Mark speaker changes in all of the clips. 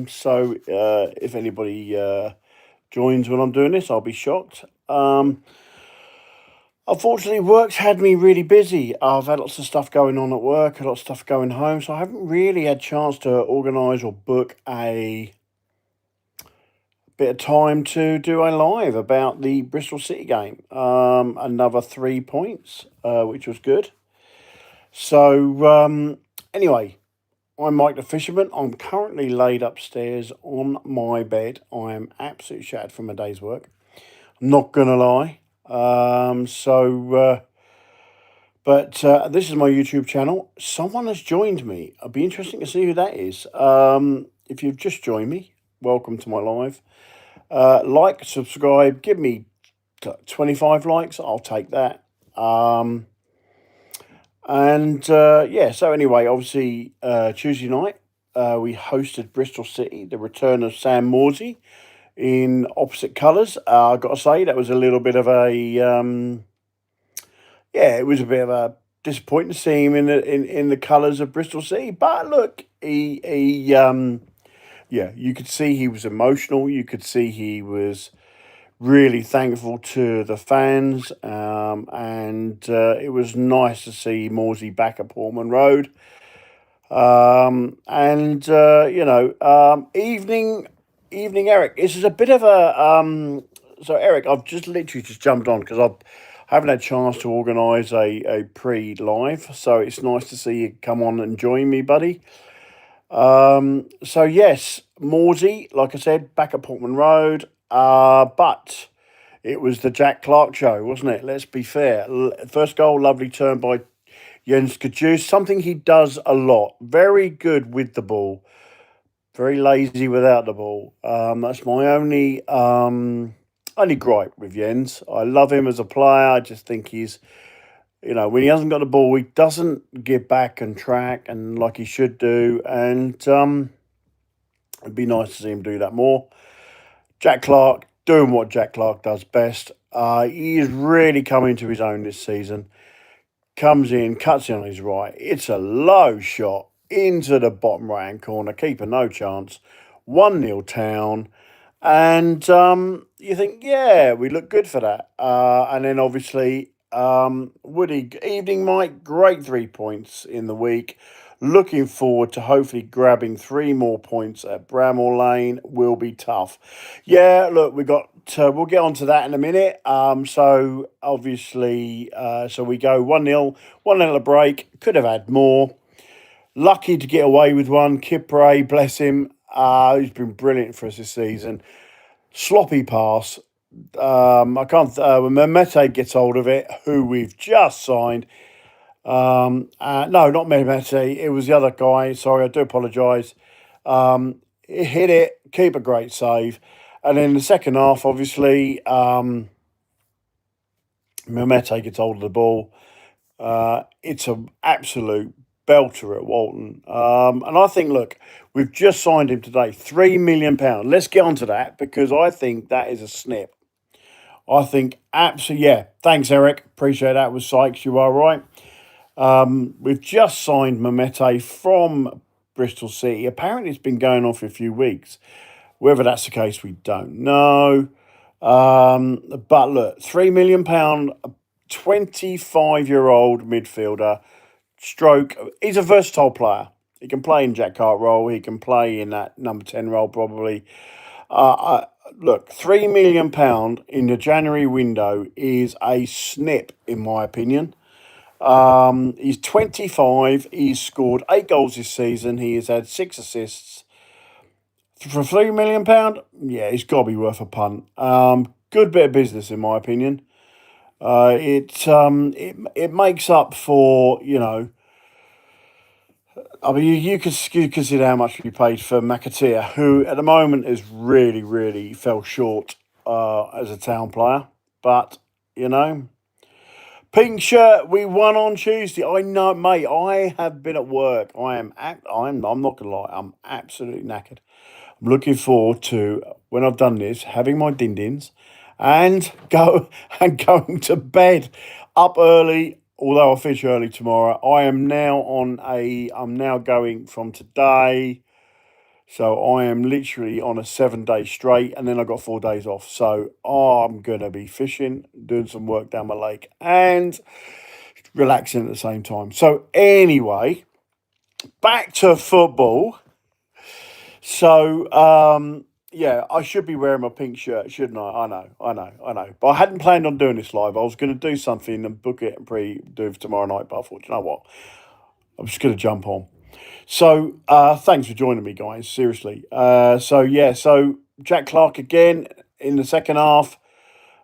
Speaker 1: So if anybody joins when I'm doing this, I'll be shocked. Unfortunately, work's had me really busy. I've had lots of stuff going on at work, a lot of stuff going home, so I haven't really had a chance to organise or book a bit of time to do a live about the Bristol City game. Another 3 points, which was good. So anyway, I'm Mike the Fisherman. I'm currently laid upstairs on my bed. I am absolutely shattered from a day's work. I'm not gonna lie. But this is my YouTube channel. Someone has joined me. It'll be interesting to see who that is. If you've just joined me, welcome to my live. Like, subscribe, give me 25 likes. I'll take that. Yeah, so anyway, obviously, Tuesday night, we hosted Bristol City, the return of Sam Morsy in opposite colours. I've got to say, that was a little bit of a, it was a bit of a disappointing to see him in the colours of Bristol City. But look, you could see he was emotional. You could see he was really thankful to the fans, and it was nice to see Morsy back at Portman Road. Evening, Eric. This is a bit of a So, Eric, I've just literally just jumped on because I haven't had a chance to organise a pre-live, so it's nice to see you come on and join me, buddy. So yes, Morsy, like I said, back at Portman Road. But it was the Jack Clarke show, wasn't it? Let's be fair. First goal, lovely turn by Jens Kajus, something he does a lot. Very good with the ball, very lazy without the ball. That's my only gripe with Jens. I love him as a player. I just think he's, when he hasn't got the ball, he doesn't get back and track and like he should do. And it'd be nice to see him do that more. Jack Clarke doing what Jack Clarke does best. He is really coming to his own this season. Comes in, cuts in on his right. It's a low shot into the bottom right-hand corner. Keeper no chance. 1-0 Town. And you think, yeah, we look good for that. And then obviously, Woody, evening, Mike. Great 3 points in the week. Looking forward to hopefully grabbing 3 more points at Bramall Lane. Will be tough. Yeah, look, we'll get on to that in a minute. So obviously, so we go 1-0, 1-0 at the break. Could have had more. Lucky to get away with one. Kipre, bless him. He's been brilliant for us this season. Sloppy pass. I can't. When Mehmete gets hold of it, who we've just signed. No, not Mehmete. It was the other guy. Sorry, I do apologise. It hit it. Keep a great save. And then the second half, obviously, Mehmete gets hold of the ball. It's an absolute belter at Walton. And I think, look, we've just signed him today, £3 million. Let's get on to that because I think that is a snip. I think absolutely, yeah. Thanks, Eric. Appreciate that. With Sykes, you are right. We've just signed Mehmete from Bristol City. Apparently, it's been going on for a few weeks. Whether that's the case, we don't know. But look, £3 million, 25-year-old midfielder. Stroke. He's a versatile player. He can play in Jack Clarke role. He can play in that number 10 role probably. Look, £3 million in the January window is a snip, in my opinion. He's 25. He's scored 8 goals this season. He has had 6 assists. For £3 million, yeah, he's got to be worth a punt. Good bit of business, in my opinion. It makes up for, I mean, you consider how much we paid for McAteer, who at the moment is really, really fell short as a Town player. But, pink shirt, we won on Tuesday. I know, mate, I have been at work. I'm not going to lie, I'm absolutely knackered. I'm looking forward to, when I've done this, having my din-dins and going to bed up early. Although I finish early tomorrow, I'm now going from today, So I am literally on a 7 day straight, and then I got 4 days off. So I'm gonna be fishing, doing some work down my lake, and relaxing at the same time. So anyway, back to football. So yeah, I should be wearing my pink shirt, shouldn't I? I know. But I hadn't planned on doing this live. I was going to do something and book it and do it for tomorrow night. But I thought, you know what? I'm just going to jump on. So thanks for joining me, guys. Seriously. So Jack Clarke again in the second half.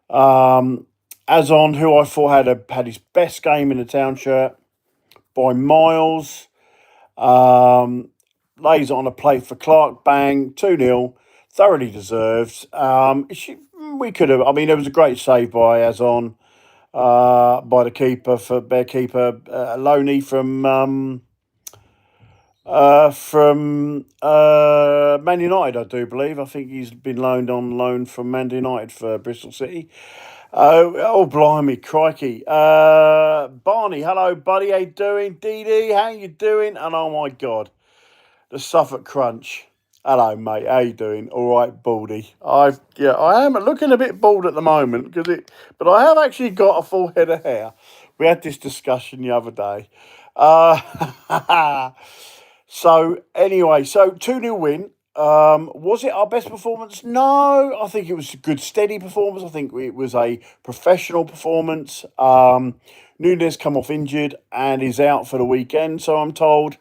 Speaker 1: As on who I thought had his best game in the town shirt by miles. Um, Lays it on a plate for Clarke. Bang, 2-0. Thoroughly deserved. We could have. I mean, it was a great save by Azon, by the keeper for their keeper, Loney from Man United, I do believe. I think he's been loaned on loan from Man United for Bristol City. Blimey, crikey. Barney, hello, buddy. How you doing? Dee Dee, how you doing? And oh my God, the Suffolk Crunch. Hello, mate. How you doing? All right, Baldy. I am looking a bit bald at the moment but I have actually got a full head of hair. We had this discussion the other day. So anyway, 2-0 win. Was it our best performance? No, I think it was a good, steady performance. I think it was a professional performance. Nunes come off injured and is out for the weekend, so I'm told.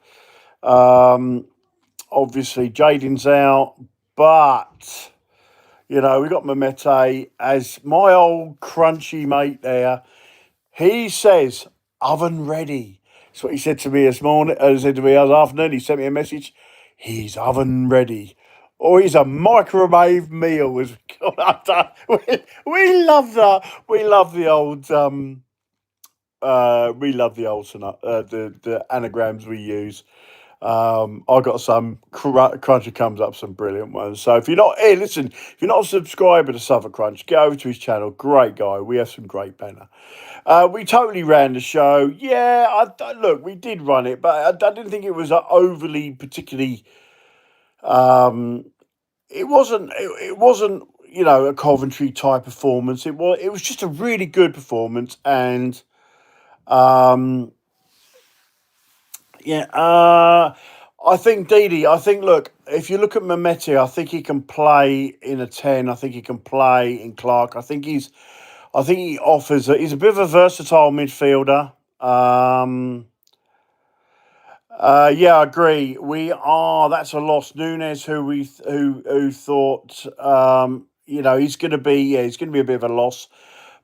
Speaker 1: Obviously, Jaden's out, but we got Mehmete as my old crunchy mate there. He says oven ready. That's what he said to me this morning. Said to me this afternoon. He sent me a message. He's oven ready, or he's a microwave meal. As we love that. We love the old. We love the old the anagrams we use. I got some Cruncher comes up some brilliant ones. So if you're not listen, if you're not a subscriber to Suffolk Crunch, get over to his channel. Great guy. We have some great banner. We totally ran the show. Yeah, look, we did run it, but I didn't think it was overly particularly. It wasn't. It wasn't. A Coventry type performance. It was. It was just a really good performance, and yeah. I think Didi. I think look. If you look at Mehmete, I think he can play in a 10. I think he can play in Clarke. I think he offers. He's a bit of a versatile midfielder. Yeah, I agree. That's a loss. Nunes, who thought, he's going to be. Yeah, he's going to be a bit of a loss.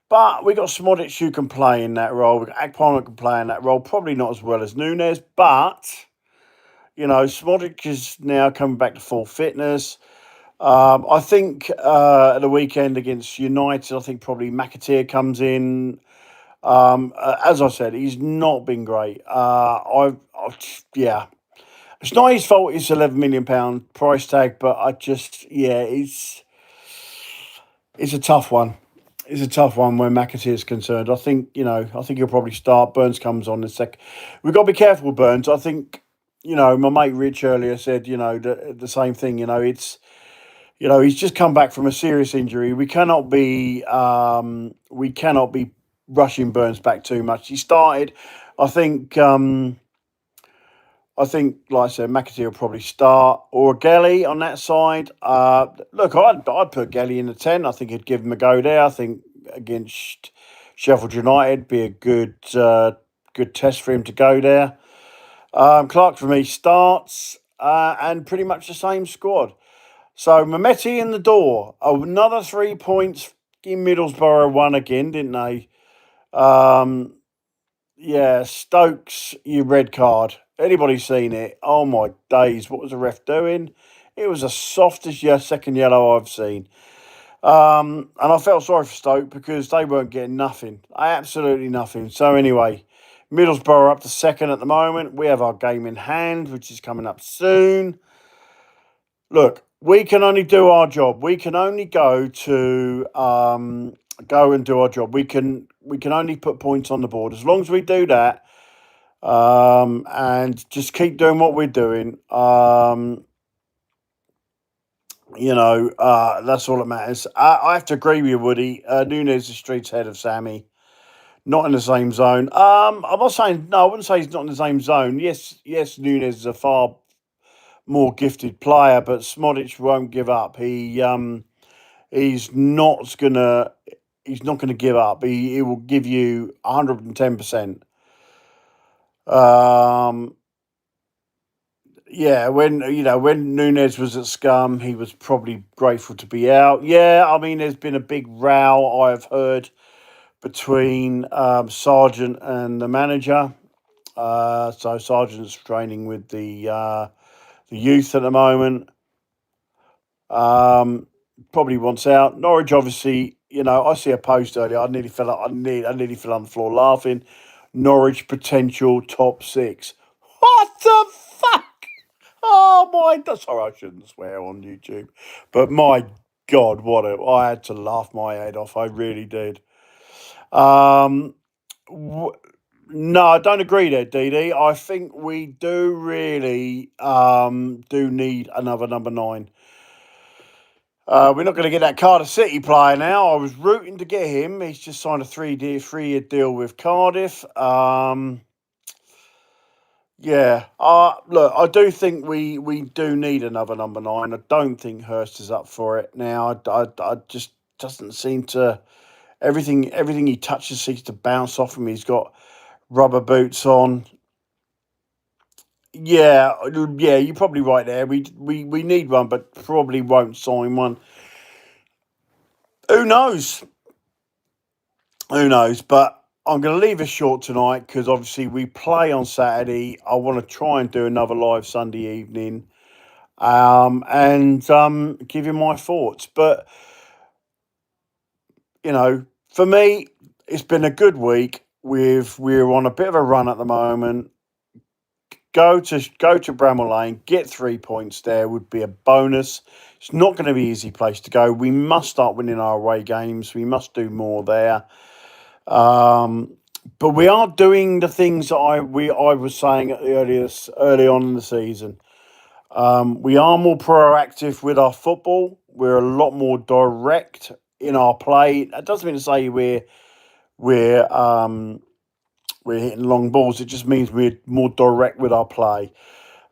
Speaker 1: But we got Smodic who can play in that role. We got Akpom who can play in that role. Probably not as well as Nunes, but Smodic is now coming back to full fitness. I think at the weekend against United, I think probably McAteer comes in. As I said, he's not been great. Yeah, it's not his fault. It's £11 million price tag, but it's a tough one. It's a tough one when McAteer is concerned. I think he'll probably start. Burns comes on in a sec. We've got to be careful with Burns. I think my mate Rich earlier said the same thing. He's just come back from a serious injury. We cannot be rushing Burns back too much. He started. I think, like I said, McAteer will probably start, or Gelly on that side. Look, I'd put Gelly in the 10. I think he'd give him a go there. I think against Sheffield United be a good test for him to go there. Clarke for me starts, and pretty much the same squad. So Mehmete in the door. Another 3 points. Middlesbrough won again, didn't they? Yeah, Stokes, you red card. Anybody seen it? Oh my days, what was the ref doing? It was the softest second yellow I've seen. And I felt sorry for Stoke because they weren't getting nothing. Absolutely nothing. So anyway, Middlesbrough up to second at the moment. We have our game in hand, which is coming up soon. Look, we can only do our job. We can only go and do our job. We can only put points on the board. As long as we do that, and just keep doing what we're doing, That's all that matters. I have to agree with you, Woody. Nunes is streets ahead of Sammy. Not in the same zone. I'm not saying no. I wouldn't say he's not in the same zone. Yes. Nunes is a far more gifted player, but Smodic won't give up. He's not gonna he's not gonna give up. He will give you 110%. Um, yeah, when Nunes was at Scum, he was probably grateful to be out. Yeah, I mean, there's been a big row I've heard between Sargent and the manager. So Sargent's training with the youth at the moment. Um, Probably wants out. Norwich, obviously, I see a post earlier. I nearly fell on the floor laughing. Norwich potential top six. What the fuck? Oh my! Sorry, I shouldn't swear on YouTube, but my God, I had to laugh my head off. I really did. Um, w- no, I don't agree there, DD. I think we do really do need another number nine. We're not going to get that Cardiff City player now. I was rooting to get him. He's just signed a three-year deal with Cardiff. Yeah. Look, I do think we do need another number nine. I don't think Hurst is up for it now. I just doesn't seem to everything he touches seems to bounce off him. He's got rubber boots on. Yeah, yeah, you're probably right there. We need one, but probably won't sign one. Who knows? Who knows? But I'm going to leave it short tonight because obviously we play on Saturday. I want to try and do another live Sunday evening and give you my thoughts. But, for me, it's been a good week. We're on a bit of a run at the moment. Go to Bramall Lane, get 3 points there would be a bonus. It's not going to be an easy place to go. We must start winning our away games. We must do more there. Um, but we are doing the things that I was saying early on in the season. We are more proactive with our football. We're a lot more direct in our play. That doesn't mean to say we're we're hitting long balls. It just means we're more direct with our play.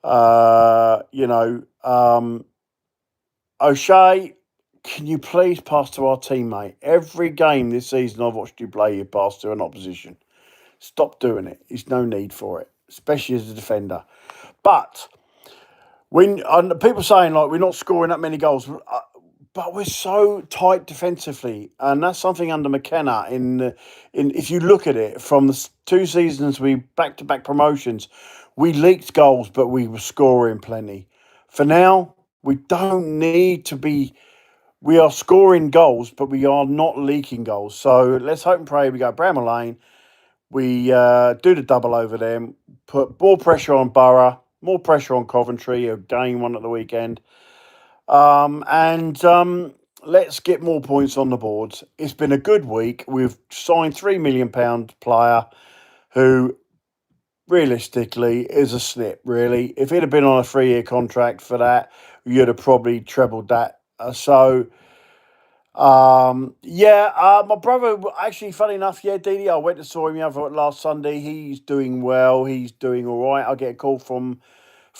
Speaker 1: Uh, you know, um, O'Shea, can you please pass to our teammate? Every game this season I've watched you play, you pass to an opposition. Stop doing it. There's no need for it, especially as a defender. But when people saying like we're not scoring that many goals, but we're so tight defensively, and that's something under McKenna. In if you look at it from the 2 seasons we back to back promotions, we leaked goals, but we were scoring plenty. For now, we don't need to be. We are scoring goals, but we are not leaking goals. So let's hope and pray we go Bramall Lane. We do the double over them, put more pressure on Borough, more pressure on Coventry, who gained one at the weekend. And let's get more points on the boards. It's been a good week. We've signed £3 million player who realistically is a snip, really. If he'd have been on a 3-year contract for that, you'd have probably trebled that. My brother actually, funny enough, yeah, Didi, I went to saw him last Sunday. He's doing well. He's doing all right. I get a call from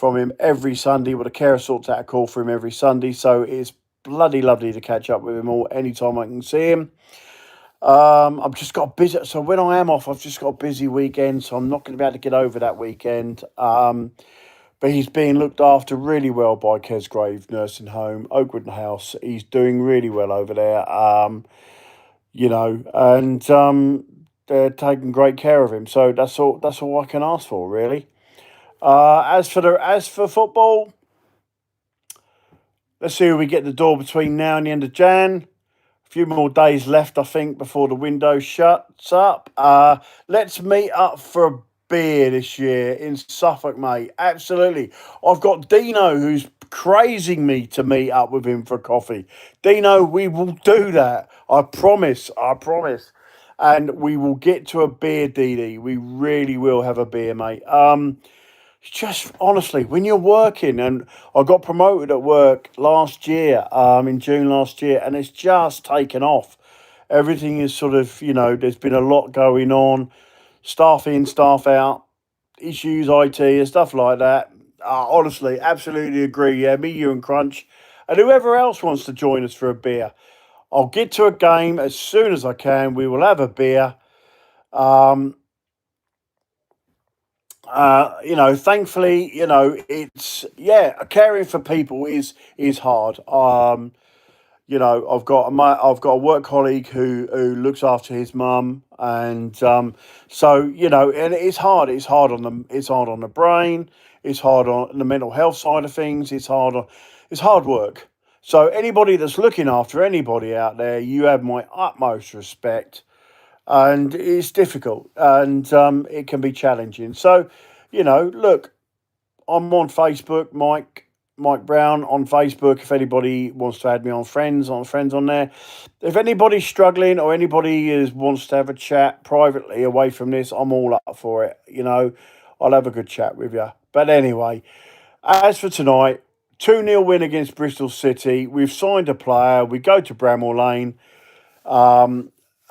Speaker 1: him every Sunday. Well, the carer sorts out a call for him every Sunday, so it's bloody lovely to catch up with him all anytime I can see him. I've just got a busy, so when I am off, I've just got a busy weekend, so I'm not going to be able to get over that weekend. But he's being looked after really well by Kesgrave Nursing Home, Oakwood House. He's doing really well over there, and they're taking great care of him. So that's all. That's all I can ask for, really. As for football, let's see who we get the door between now and the end of Jan. A few more days left, I think, before the window shuts up. Let's meet up for a beer this year in Suffolk, mate. Absolutely. I've got Dino who's crazing me to meet up with him for coffee. Dino, we will do that. I promise. I promise. And we will get to a beer, DD. We really will have a beer, mate. Just honestly, when you're working, and I got promoted at work last year, in June last year, and it's just taken off. Everything is sort of, there's been a lot going on, staff in, staff out, issues, IT, and stuff like that. Honestly, absolutely agree. Yeah, me, you, and Crunch, and whoever else wants to join us for a beer. I'll get to a game as soon as I can. We will have a beer. Um, Thankfully, it's caring for people is hard. I've got a work colleague who looks after his mum, and so and it's hard. It's hard on the brain. It's hard on the mental health side of things. It's hard work. So anybody that's looking after anybody out there, you have my utmost respect, and it's difficult, and it can be challenging. So, look, I'm on Facebook, Mike Brown on Facebook. If anybody wants to add me on friends on there. If anybody's struggling or anybody wants to have a chat privately away from this, I'm all up for it. I'll have a good chat with you. But anyway, as for tonight, 2-0 win against Bristol City. We've signed a player. We go to Bramall Lane.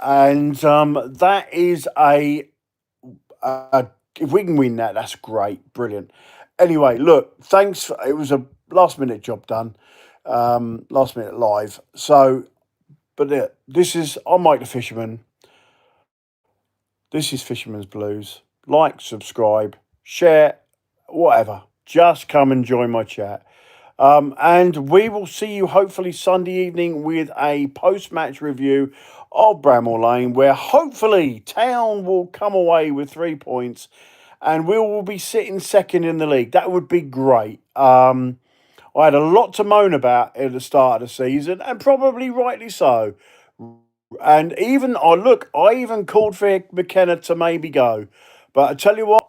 Speaker 1: And that is if we can win that, that's great, brilliant. Anyway, look, thanks. It was a last minute job done, last minute live. So, but I'm Mike the Fisherman. This is Fisherman's Blues. Like, subscribe, share, whatever. Just come and join my chat. And we will see you hopefully Sunday evening with a post-match review of Bramall Lane, where hopefully Town will come away with 3 points and we will be sitting second in the league. That would be great. I had a lot to moan about at the start of the season, and probably rightly so. And I even called for McKenna to maybe go. But I tell you what,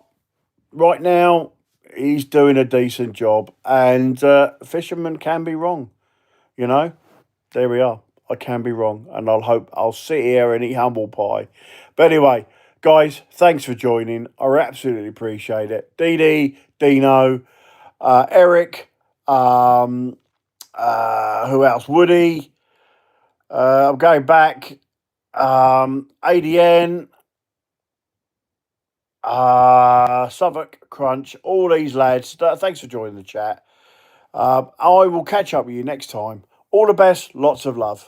Speaker 1: right now, he's doing a decent job, and Fisherman can be wrong. There we are. I can be wrong, and I'll sit here and eat humble pie. But anyway, guys, thanks for joining. I absolutely appreciate it. Dee, Dino, Eric, who else? Woody. I'm going back. ADN. Southwark, Crunch, all these lads. Thanks for joining the chat. I will catch up with you next time. All the best. Lots of love.